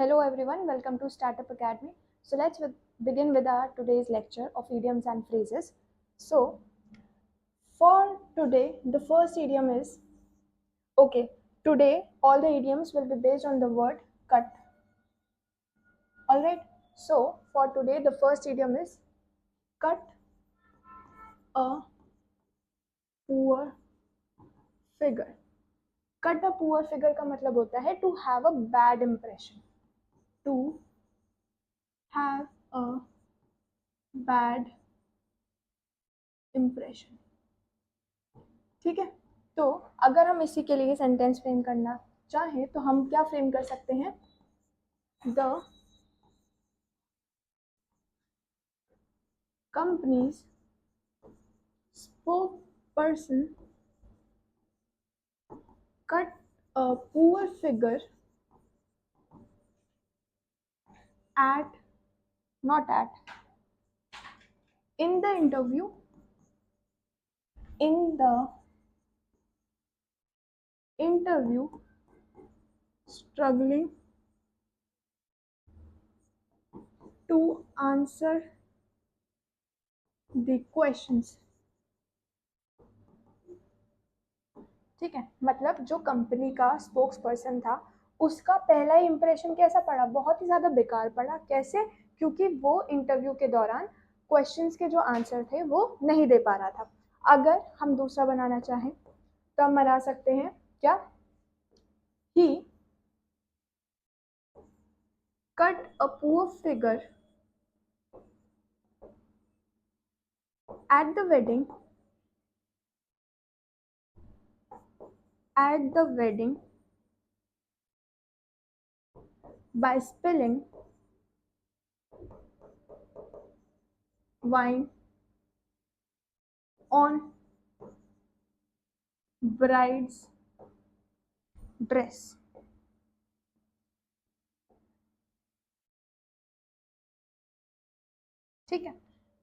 Hello everyone, welcome to Startup Academy. So let's begin with our today's lecture of idioms and phrases. So for today, the first idiom is, today all the idioms will be based on the word cut. Alright, so for today the first idiom is cut a poor figure. Cut a poor figure का मतलब होता है to have a bad impression. To have a bad impression. ठीक है, तो अगर हम इसी के लिए सेंटेंस फ्रेम करना चाहें तो हम क्या फ्रेम कर सकते हैं? The companies spokesperson cut a poor figure at not at in the interview struggling to answer the questions. ठीक है, मतलब जो कंपनी का स्पोक्स पर्सन था उसका पहला ही इंप्रेशन कैसा पड़ा? बहुत ही ज़्यादा बेकार पड़ा। कैसे? क्योंकि वो इंटरव्यू के दौरान क्वेश्चंस के जो आंसर थे वो नहीं दे पा रहा था। अगर हम दूसरा बनाना चाहें तो हम बना सकते हैं क्या? He cut a poor figure at the wedding by spilling wine on bride's dress. ठीक है,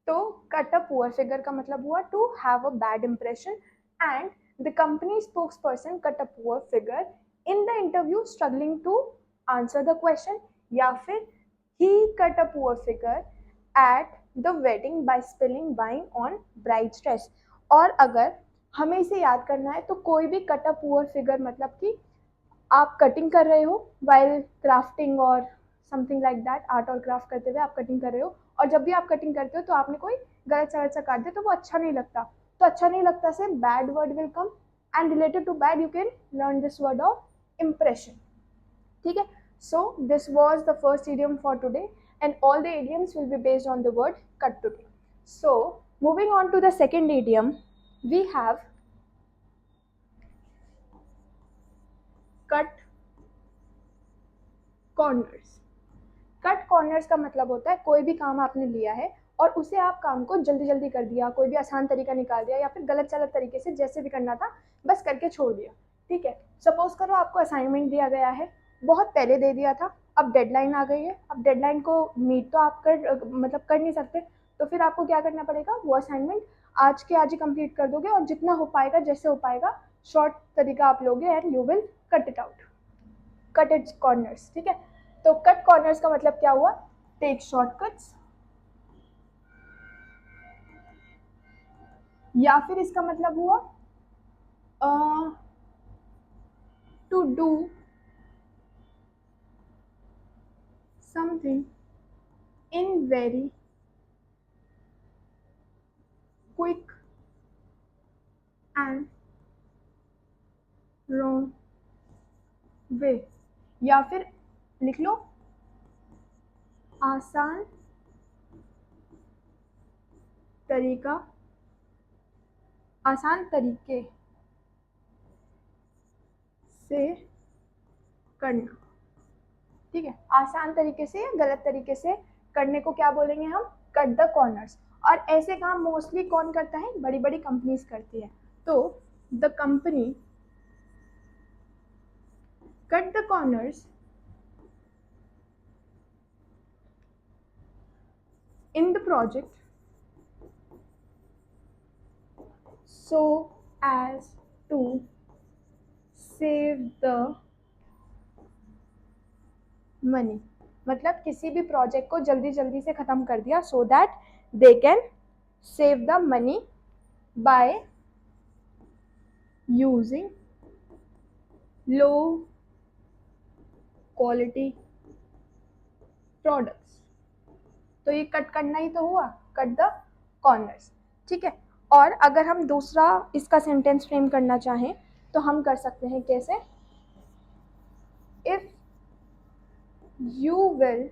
तो कट अ पुअर फिगर का मतलब हुआ to have a bad impression and the company spokesperson cut a poor figure in the interview struggling to answer the question, या फिर he cut a poor figure at the wedding by spilling wine on bride's dress. और अगर हमें इसे याद करना है तो कोई भी कट अ पुअर फिगर मतलब कि आप कटिंग कर रहे हो वाइल क्राफ्टिंग और समथिंग लाइक दैट, आर्ट और क्राफ्ट करते हुए आप कटिंग कर रहे हो, और जब भी आप कटिंग करते हो तो आपने कोई गलत सा काट दिया तो वो अच्छा नहीं लगता. तो अच्छा नहीं लगता से bad word will come and related to bad you can learn this word of impression. ठीक है, so this was the first idiom for today and all the idioms will be based on the word cut today. So moving on to the second idiom, we have cut corners. Cut corners का मतलब होता है कोई भी काम आपने लिया है और उसे आप काम को जल्दी जल्दी कर दिया, कोई भी आसान तरीका निकाल दिया या फिर गलत सलत तरीके से जैसे भी करना था बस करके छोड़ दिया. ठीक है, सपोज करो आपको असाइनमेंट दिया गया है, बहुत पहले दे दिया था, अब डेडलाइन आ गई है. अब डेडलाइन को मीट तो आप कर नहीं सकते, तो फिर आपको क्या करना पड़ेगा? वो असाइनमेंट आज के आज ही कंप्लीट कर दोगे और जितना हो पाएगा जैसे हो पाएगा शॉर्ट तरीका आप लोगे and you will cut it out, cut it's corners. ठीक है, तो कट कॉर्नर्स का मतलब क्या हुआ? टेक शॉर्टकट्स, या फिर इसका मतलब हुआ to do something in very quick and wrong way, या फिर लिख लो आसान तरीका, आसान तरीके से करना. ठीक है, आसान तरीके से या गलत तरीके से करने को क्या बोलेंगे हम? Cut the corners. और ऐसे काम मोस्टली कौन करता है? बड़ी बड़ी कंपनीज करती है. तो the company cut the corners in the project so as to save the money. मतलब किसी भी प्रोजेक्ट को जल्दी जल्दी से ख़त्म कर दिया so that they can save the money by using low quality products. तो ये कट करना ही तो हुआ, कट द कॉर्नर्स। ठीक है, और अगर हम दूसरा इसका सेंटेंस फ्रेम करना चाहें तो हम कर सकते हैं कैसे, if you will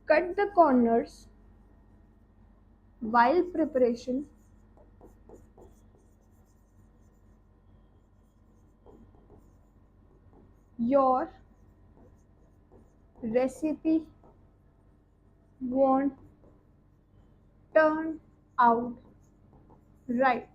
cut the corners while preparation your recipe won't turn out right।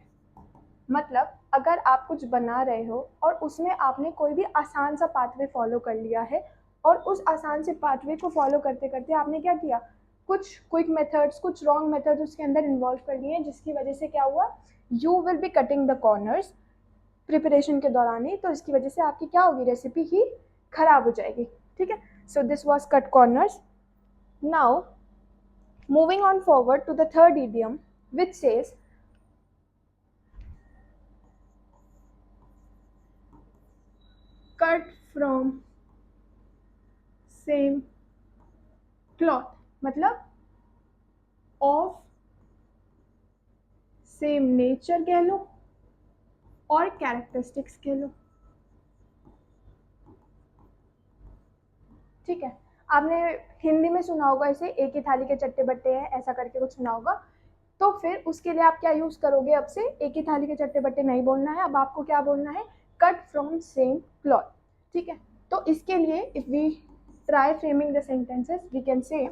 मतलब अगर आप कुछ बना रहे हो और उसमें आपने कोई भी आसान सा पाथवे फॉलो कर लिया है और उस आसान से पाथवे को फॉलो करते करते आपने क्या किया, कुछ क्विक मेथड्स, कुछ रॉन्ग मेथड्स उसके अंदर इन्वॉल्व कर लिए, जिसकी वजह से क्या हुआ, you will be cutting the corners preparation के दौरान ही, तो इसकी वजह से आपकी क्या होगी, रेसिपी ही खराब हो जाएगी। ठीक है, so this was cut corners. Now moving on forward to the third idiom which says cut from same cloth, मतलब ऑफ सेम नेचर कह लो और कैरेक्टरिस्टिक्स कह लो। ठीक है, आपने हिंदी में सुना होगा इसे, एक ही थाली के चट्टे बट्टे हैं, ऐसा करके कुछ सुना होगा। तो फिर उसके लिए आप क्या यूज करोगे, अब से एक ही थाली के चट्टे बट्टे नहीं बोलना है, अब आपको क्या बोलना है, कट फ्रॉम सेम क्लॉथ। ठीक है, तो इसके लिए if we try framing the sentences we can say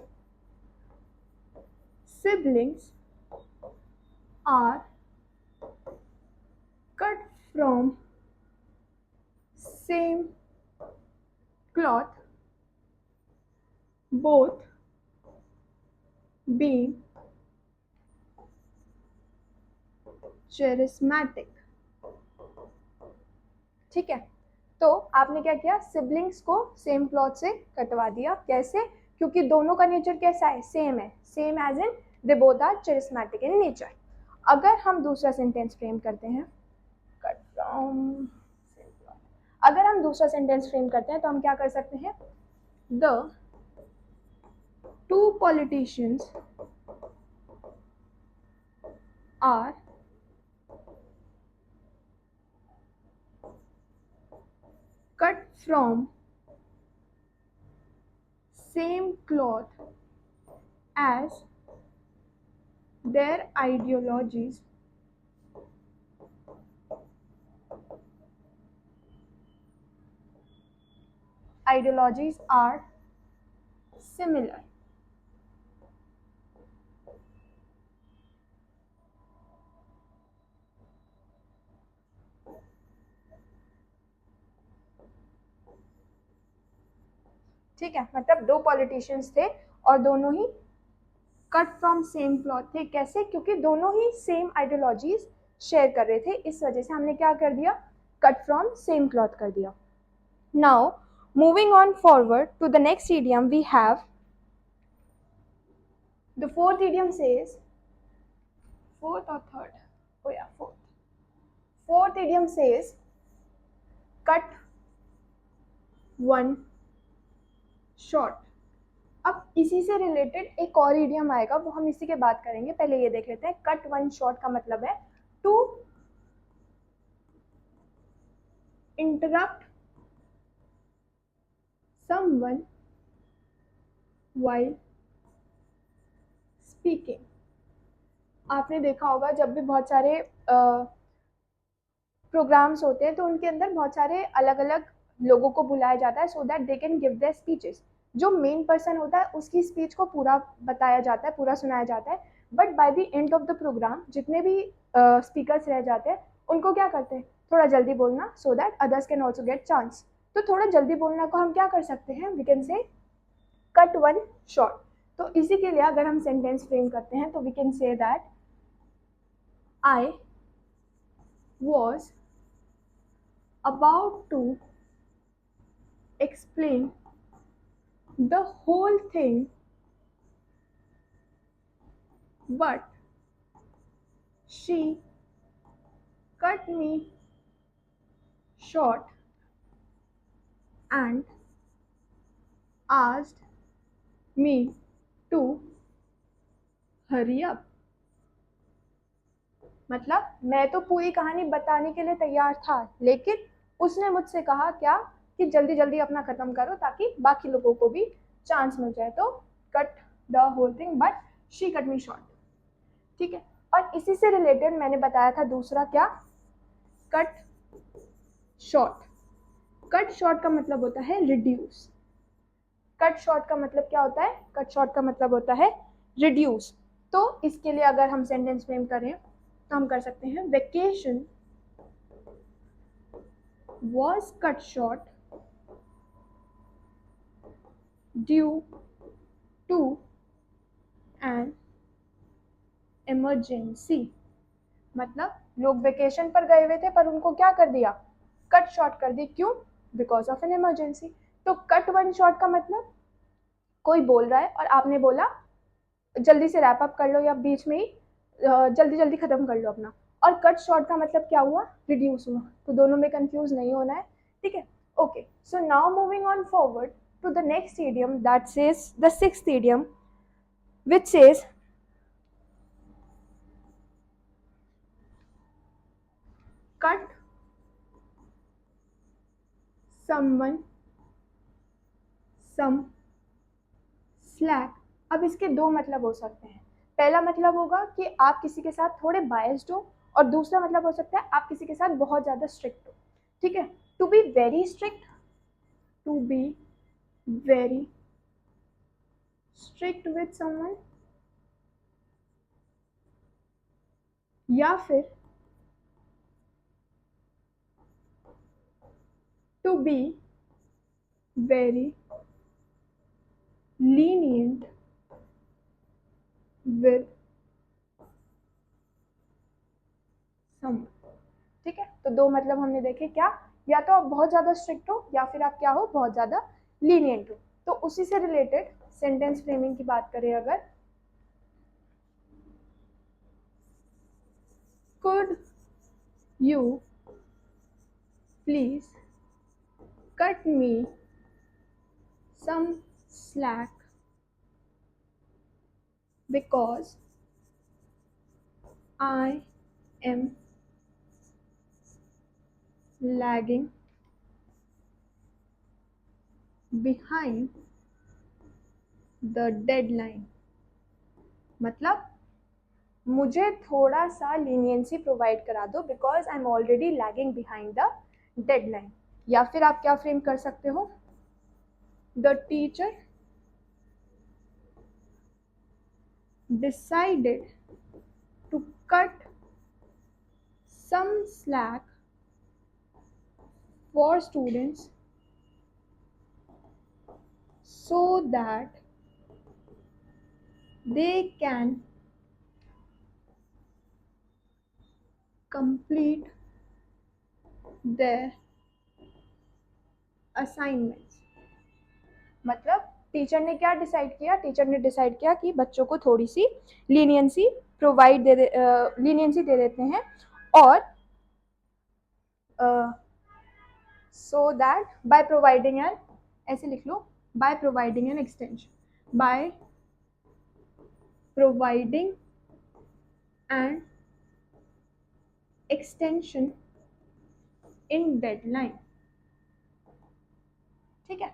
siblings are cut from same cloth, both being charismatic। ठीक है, तो आपने क्या किया, सिबलिंग्स को सेम क्लॉथ से कटवा दिया, कैसे, क्योंकि दोनों का नेचर कैसा है, सेम है, same as in they both are charismatic in nature. अगर हम दूसरा सेंटेंस फ्रेम करते हैं, कट फ्रॉम, अगर हम दूसरा सेंटेंस फ्रेम करते हैं तो हम क्या कर सकते हैं, the two politicians are cut from same cloth as their ideologies are similar। ठीक है, मतलब दो पॉलिटिशियंस थे और दोनों ही कट फ्रॉम सेम क्लॉथ थे, कैसे, क्योंकि दोनों ही सेम आइडियोलॉजीज शेयर कर रहे थे, इस वजह से हमने क्या कर दिया, कट फ्रॉम सेम क्लॉथ कर दिया। Now moving on forward to the next idiom we have the fourth idiom says, fourth और third, oh yeah, fourth idiom says cut one short। अब इसी से रिलेटेड एक और इडियम आएगा, वो हम इसी के बात करेंगे, पहले ये देख लेते हैं। कट वन शॉर्ट का मतलब है to interrupt someone while speaking. आपने देखा होगा जब भी बहुत सारे प्रोग्राम्स होते हैं तो उनके अंदर बहुत सारे अलग अलग लोगों को बुलाया जाता है सो that they can give their speeches. जो मेन पर्सन होता है उसकी स्पीच को पूरा बताया जाता है, पूरा सुनाया जाता है, but by the end of the program जितने भी स्पीकर्स रह जाते हैं उनको क्या करते हैं, थोड़ा जल्दी बोलना so that others can also get chance. तो थोड़ा जल्दी बोलना को हम क्या कर सकते हैं, we can say cut one short. तो इसी के लिए अगर हम सेंटेंस फ्रेम करते हैं तो we can say that I was about to explain the whole thing, but she cut me short and asked me to hurry up. मतलब मैं तो पूरी कहानी बताने के लिए तैयार था, लेकिन उसने मुझसे कहा क्या कि जल्दी जल्दी अपना खत्म करो ताकि बाकी लोगों को भी चांस मिल जाए। तो cut the whole thing but she cut me short. ठीक है, और इसी से रिलेटेड मैंने बताया था दूसरा क्या, कट शॉर्ट। कट शॉर्ट का मतलब होता है रिड्यूस। कट शॉर्ट का मतलब क्या होता है, कट शॉर्ट का मतलब होता है रिड्यूस। तो इसके लिए अगर हम सेंटेंस फ्रेम करें तो हम कर सकते हैं vacation was cut short due to an emergency। मतलब लोग वेकेशन पर गए हुए थे पर उनको क्या कर दिया, कट शॉर्ट कर दी। क्यों? Because of an emergency. तो कट वन शॉर्ट का मतलब कोई बोल रहा है और आपने बोला जल्दी से रैप अप कर लो या बीच में ही जल्दी जल्दी खत्म कर लो अपना। और कट शॉर्ट का मतलब क्या हुआ, रिड्यूस हुआ। तो दोनों में कंफ्यूज नहीं होना है। ठीक है, okay. So now moving on forward to the next idiom, that says the sixth idiom, which says cut someone some slack। अब इसके दो मतलब हो सकते हैं। पहला मतलब होगा कि आप किसी के साथ थोड़े बायस्ड हो, और दूसरा मतलब हो सकता है आप किसी के साथ बहुत ज्यादा स्ट्रिक्ट हो। ठीक है, to be very strict, to be very strict with someone, या फिर to be very lenient with someone। ठीक है, तो दो मतलब हमने देखे क्या, या तो आप बहुत ज्यादा स्ट्रिक्ट हो या फिर आप क्या हो, बहुत ज्यादा लीनियंट हो। तो उसी से रिलेटेड सेंटेंस फ्रेमिंग की बात करें अगर, could you please cut me some slack because I am lagging behind the deadline। मतलब मुझे थोड़ा सा लीनियंसी प्रोवाइड करा दो because I am already lagging behind the deadline. या फिर आप क्या फ्रेम कर सकते हो, the teacher decided to cut some slack for students so that they can complete their assignments। मतलब टीचर ने क्या डिसाइड किया, टीचर ने डिसाइड किया कि बच्चों को थोड़ी सी लीनियंसी लीनियंसी दे देते हैं, और so that by providing an, ऐसे लिख लो, by providing an extension, by providing an extension in deadline. ठीक है,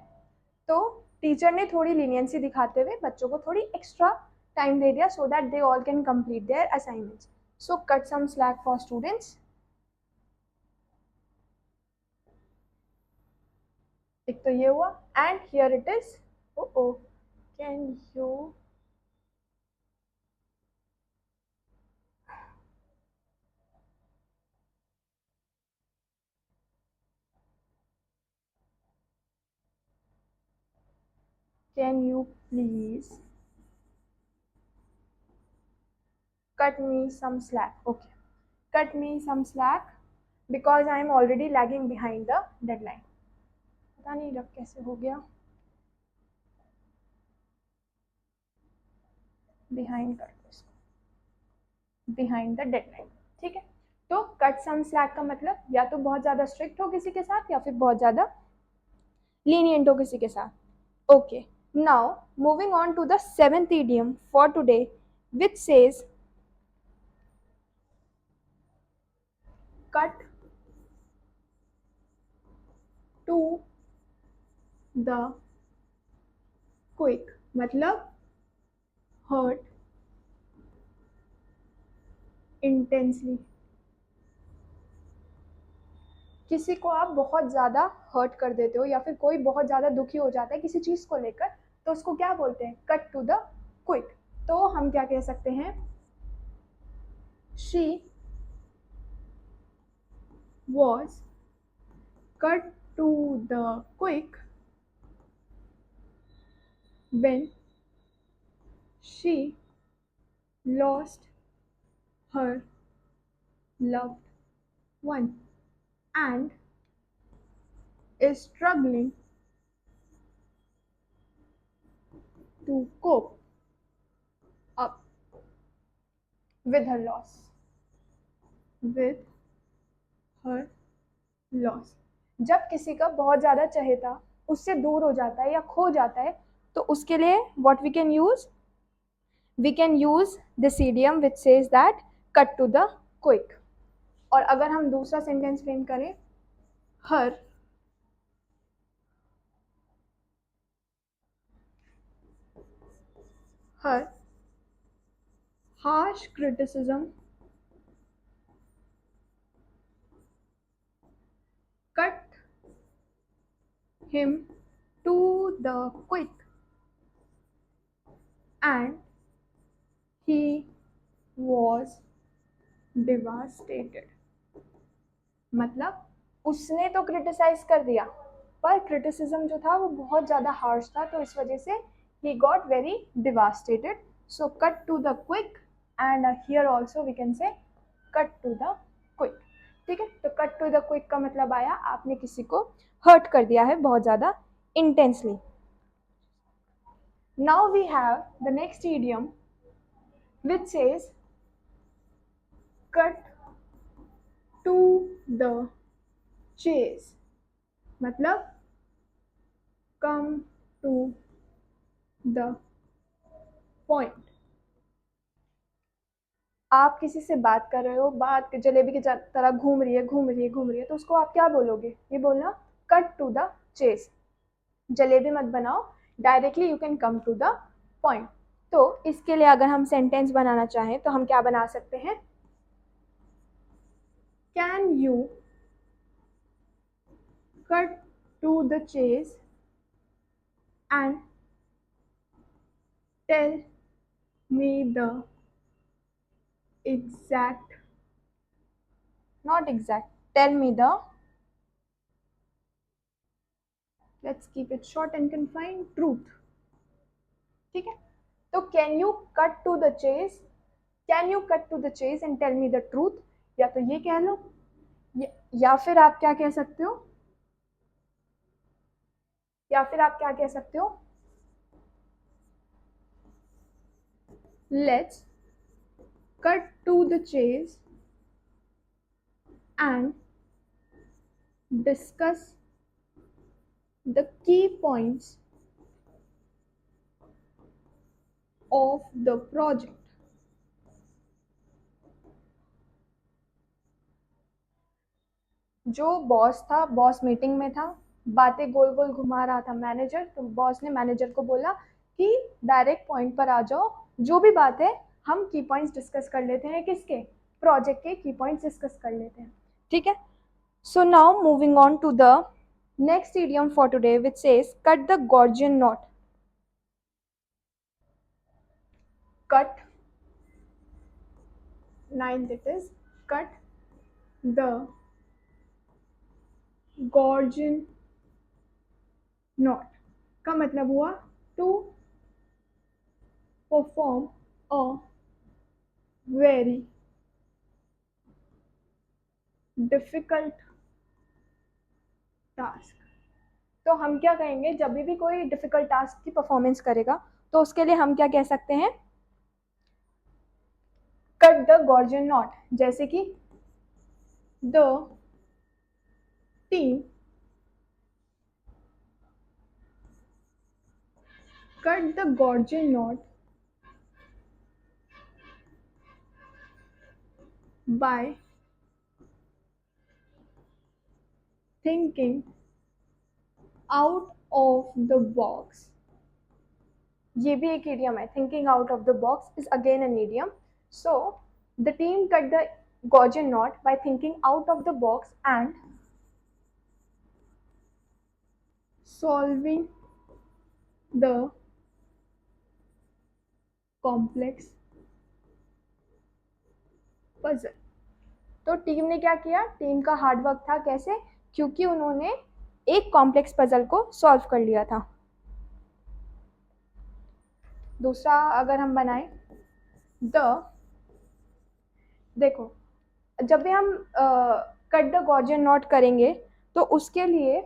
तो टीचर ने थोड़ी लीनियंसी दिखाते हुए बच्चों को थोड़ी एक्स्ट्रा टाइम दे दिया so that they all can complete their assignments. So cut some slack for students. एक तो ये हुआ, and here it is, oh can you please cut me some slack। okay, cut me some slack because I am already lagging behind the deadline। पता नहीं रब कैसे हो गया। बिहाइंड कर दो इसको, बिहाइंड द डेडलाइन। ठीक है, तो कट सम स्लैक का मतलब या तो बहुत ज्यादा स्ट्रिक्ट हो किसी के साथ या फिर बहुत ज्यादा लीनियंट हो किसी के साथ। Okay, now moving on to the seventh idiom for today which says cut to the quick, मतलब hurt intensely। किसी को आप बहुत ज़्यादा हर्ट कर देते हो या फिर कोई बहुत ज़्यादा दुखी हो जाता है किसी चीज़ को लेकर, तो उसको क्या बोलते हैं? Cut to the quick. तो हम क्या कह सकते हैं? She was cut to the quick when she lost her loved one and is struggling to cope up with her loss, with her loss। जब किसी का बहुत ज़्यादा चहेता उससे दूर हो जाता है या खो जाता है, तो उसके लिए what we can use? We can use this idiom which says that cut to the quick। और अगर हम दूसरा सेंटेंस फ्रेम करें, her her harsh criticism cut him to the quick and he was devastated। मतलब उसने तो criticise कर दिया, पर क्रिटिसिज्म जो था वो बहुत ज़्यादा हार्श था, तो इस वजह से he got very devastated। So cut to the quick and here also we can say cut to the quick। ठीक है, तो cut to the quick का मतलब आया आपने किसी को हर्ट कर दिया है बहुत ज़्यादा intensely. Now we have the next idiom which says cut to the chase, मतलब come to the point। आप किसी से बात कर रहे हो, बात जलेबी की तरह घूम रही है घूम रही है घूम रही है, तो उसको आप क्या बोलोगे? ये बोलना cut to the chase. Jalebi मत बनाओ, directly you can come to the point. तो इसके लिए अगर हम सेंटेंस बनाना चाहें तो हम क्या बना सकते हैं? Can you cut to the chase and tell me the exact, not exact, tell me the, let's keep it short and confined, truth। ठीक है, तो can you cut to the chase, can you cut to the chase and tell me the truth, या तो ये कह लो या फिर आप क्या कह सकते हो, या फिर आप क्या कह सकते हो? Let's cut to the chase and discuss the key points of the project. जो बॉस था, बॉस मीटिंग में था, बातें गोल गोल घुमा रहा था मैनेजर, तो बॉस ने मैनेजर को बोला कि डायरेक्ट पॉइंट पर आ जाओ, जो भी बात है हम की पॉइंट्स डिस्कस कर लेते हैं, किसके? प्रोजेक्ट के की पॉइंट्स डिस्कस कर लेते हैं। ठीक है, so now moving on to the next idiom for today which says cut the Gordian knot। cut, ninth it is cut the Gordian knot का मतलब हुआ to perform a very difficult task। तो हम क्या कहेंगे जब भी कोई डिफिकल्ट टास्क की परफॉर्मेंस करेगा, तो उसके लिए हम क्या कह सकते हैं? कट द गॉर्जियन नॉट, जैसे कि the team cut the Gordian knot by thinking out of the box. ये भी एक इडियम है, thinking out of the box is again an idiom. So the team cut the Gaussian knot by thinking out of the box and solving the complex puzzle। तो team ने क्या किया, team का hard work था, कैसे, क्योंकि उन्होंने एक कॉम्प्लेक्स पजल को सॉल्व कर लिया था। दूसरा अगर हम बनाएं देखो, जब भी हम कट द गॉर्जियन नॉट करेंगे तो उसके लिए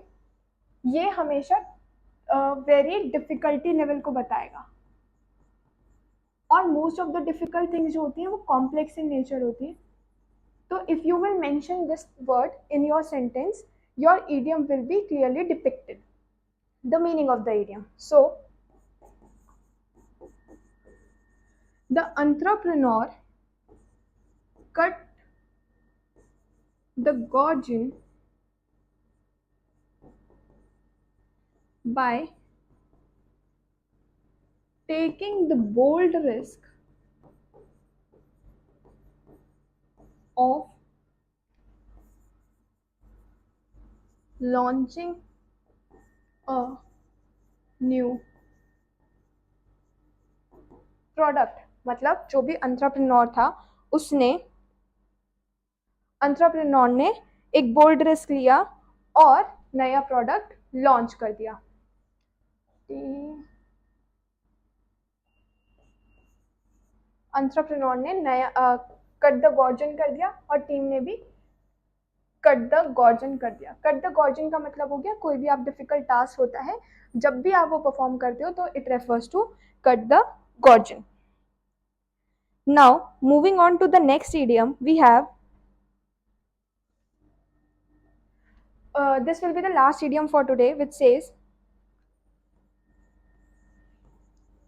ये हमेशा वेरी डिफिकल्टी लेवल को बताएगा, और most of the difficult things जो होती हैं वो कॉम्प्लेक्स इन नेचर होती है। तो if you will mention this word in your sentence, your idiom will be clearly depicted, the meaning of the idiom. So the entrepreneur cut the Gaussian by taking the bold risk of launching a new product। मतलब जो भी entrepreneur था, उसने entrepreneur ने एक bold risk लिया और नया प्रोडक्ट लॉन्च कर दिया। एंटरप्रेन्योर ने नया कट द गॉर्जियन कर दिया और टीम ने भी कट द गॉर्जियन कर दिया। कट द गॉर्जियन का मतलब हो गया कोई भी आप डिफिकल्ट टास्क होता है, जब भी आप वो परफॉर्म करते हो तो it refers to cut the Gordian. Now moving on to the next idiom, we have this will be the last idiom for today, which says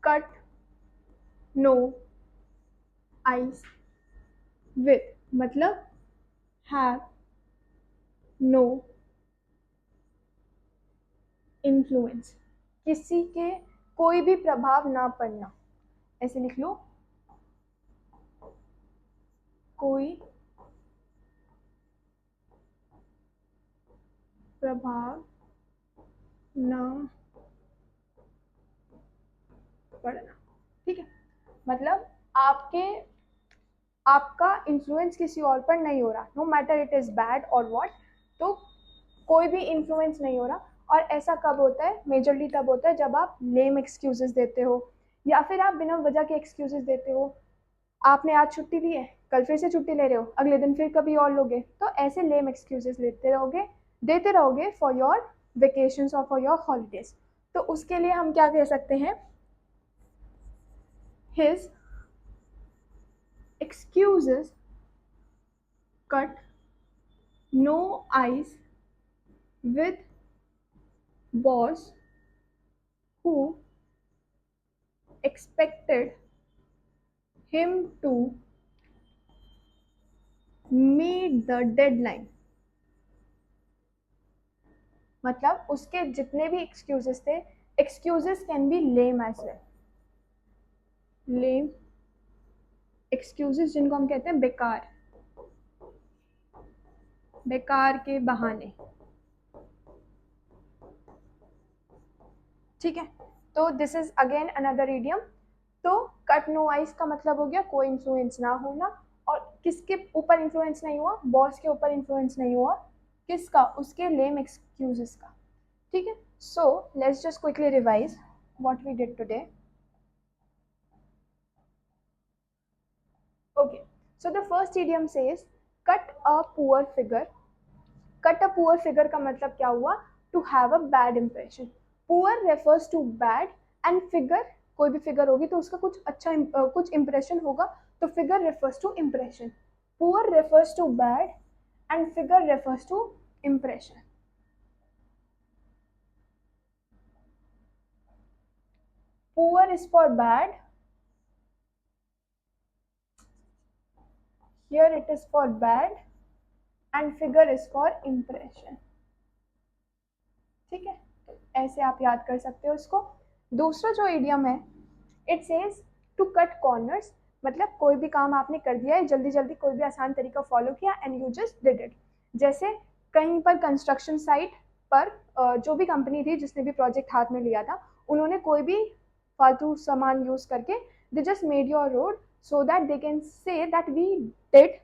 cut no ice with, मतलब have no influence, किसी के कोई भी प्रभाव ना पड़ना। ऐसे लिख लो, कोई प्रभाव ना पड़ना। ठीक है, मतलब आपका इन्फ्लुएंस किसी और पर नहीं हो रहा, no matter it is bad or what, तो कोई भी इन्फ्लुएंस नहीं हो रहा। और ऐसा कब होता है, मेजरली तब होता है जब आप लेम एक्सक्यूजेस देते हो, या फिर आप बिना वजह के एक्सक्यूजेस देते हो। आपने आज छुट्टी ली है, कल फिर से छुट्टी ले रहे हो, अगले दिन फिर कभी और लोगे, तो ऐसे लेम एक्सक्यूजेस देते रहोगे फॉर योर वेकेशंस और फॉर योर हॉलीडेज। तो उसके लिए हम क्या कह सकते हैं, his excuses cut no ice with boss who expected him to meet the deadline। मतलब उसके जितने भी एक्सक्यूजेस थे, excuses can be lame as well, lame excuses जिनको हम कहते हैं बेकार के बहाने। ठीक है, तो this is again another idiom. तो कट नो आइस का मतलब हो गया कोई इन्फ्लुएंस ना होना, और किसके ऊपर इन्फ्लुएंस नहीं हुआ, बॉस के ऊपर इन्फ्लुएंस नहीं हुआ, किसका, उसके लेम एक्सक्यूजेस का। ठीक है, so let's just quickly revise what we did today. Okay, so the first idiom says cut a poor figure। cut a poor figure का मतलब क्या हुआ, to have a bad impression। poor refers to bad and figure, कोई भी figure होगी तो उसका कुछ अच्छा कुछ इंप्रेशन होगा, तो figure refers to impression, poor refers to bad and figure refers to impression. Poor is for bad, here it is for bad and figure is for impression. ठीक है, ऐसे आप याद कर सकते हो इसको. दूसरा जो इडियम है, it says to cut corners, मतलब कोई भी काम आपने कर दिया है, जल्दी जल्दी कोई भी आसान तरीका फॉलो किया and you just did it. जैसे कहीं पर कंस्ट्रक्शन साइट पर जो भी कंपनी थी जिसने भी प्रोजेक्ट हाथ में लिया था, उन्होंने कोई भी फालतू सामान यूज करके they just made your road so that they can say that we did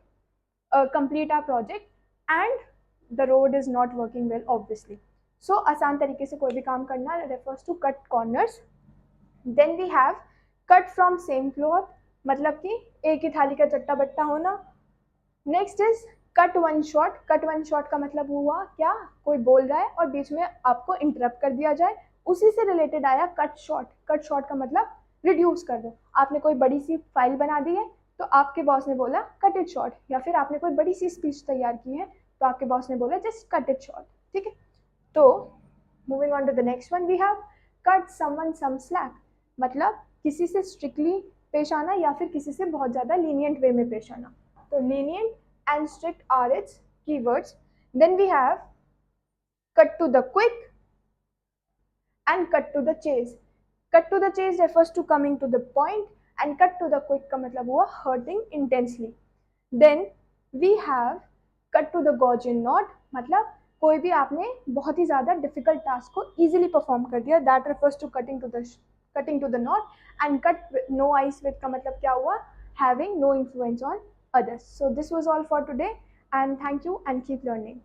complete our project and the road is not working well obviously. So आसान तरीके से कोई भी काम करना refers to cut corners. Then we have cut from same cloth, मतलब कि एक ही थाली का चट्टा बट्टा होना. Next is cut one shot. Cut one shot का मतलब हुआ क्या, कोई बोल रहा है और बीच में आपको इंटरप्ट कर दिया जाए, उसी से रिलेटेड आया कट शॉट. कट शॉट का मतलब रिड्यूस कर दो. आपने कोई बड़ी सी फाइल बना दी है तो आपके बॉस ने बोला कट इट शॉर्ट, या फिर आपने कोई बड़ी सी स्पीच तैयार की है तो आपके बॉस ने बोला जस्ट कट इट शॉर्ट. ठीक है, तो moving on to the next one, we have cut someone some slack, मतलब किसी से स्ट्रिक्टली पेश आना या फिर किसी से बहुत ज़्यादा लीनियंट वे में पेश आना. तो lenient and strict are its keywords. Then we have cut to the quick and cut to the chase. Cut to the chase refers to coming to the point and cut to the quick का मतलब हुआ hurting intensely. Then we have cut to the Gaussian knot, मतलब कोई भी आपने बहुत ही ज़्यादा difficult task को easily perform कर दिया, that refers to cutting to the knot. And cut no ice with का मतलब क्या हुआ, having no influence on others. So this was all for today and thank you and keep learning.